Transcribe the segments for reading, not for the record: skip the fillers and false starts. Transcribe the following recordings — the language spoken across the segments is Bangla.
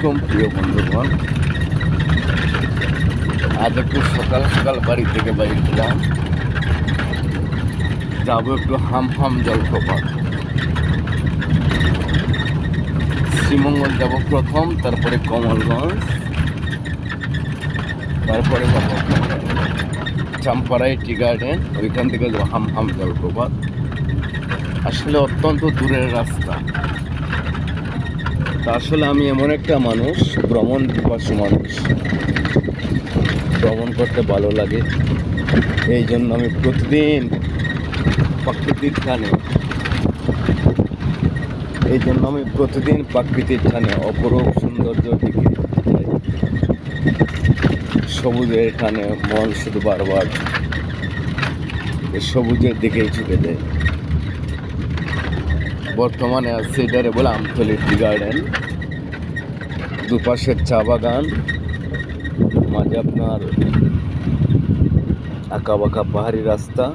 আলাইকুম প্রিয় বন্ধুগণ। আজ একটু সকাল সকাল বাড়ি থেকে বাইরে গেলাম, যাবো একটু হামহাম জলপ্রপাত। শ্রীমঙ্গল যাব প্রথম, তারপরে কমলগঞ্জ, তারপরে যাবো চাম্পারাই টি গার্ডেন, ওইখান থেকে যাবো হামহাম জলপ্রপাত। আসলে অত্যন্ত দূরের রাস্তা। তা আসলে আমি এমন একটা মানুষ, ভ্রমণ পিপাসু মানুষ, ভ্রমণ করতে ভালো লাগে। এই জন্য আমি প্রতিদিন প্রাকৃতিক টানে অপরূপ সৌন্দর্য দিকে যাই। সবুজের টানে মন শুধু বারবার সবুজের দিকেই ছুটে যায়। বর্তমানে আছে এটারে বলে আমতলী টি গার্ডেন, দুপাশের চা বাগান, মাঝে আপনার আঁকা বাঁকা পাহাড়ি রাস্তা।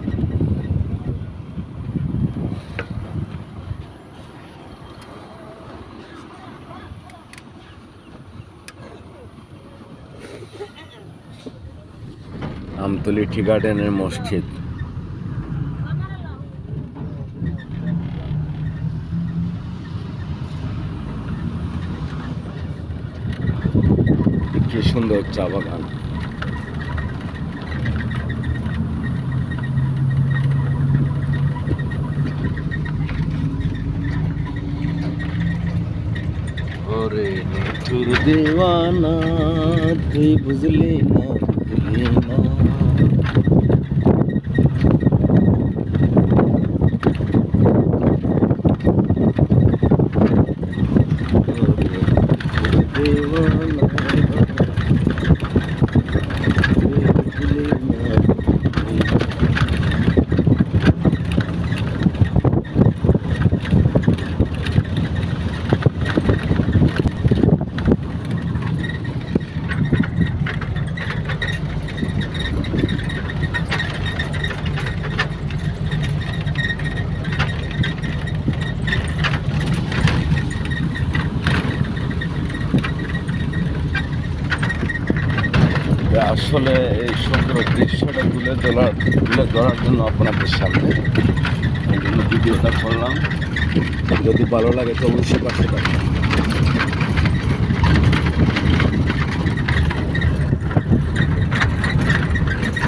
আমতলী টি গার্ডেনের মসজিদ। কি সুন্দর চা বাগান। ওরে নিঠুর দেওয়ানা, তুই বুঝলি না, বুঝলি না। আসলে এই সুন্দর দৃশ্যটা তুলে ধরার জন্য আপনাদের সামনে এই জন্য ভিডিওটা করলাম। যদি ভালো লাগে তো অবশ্যই পাশে থাকবেন।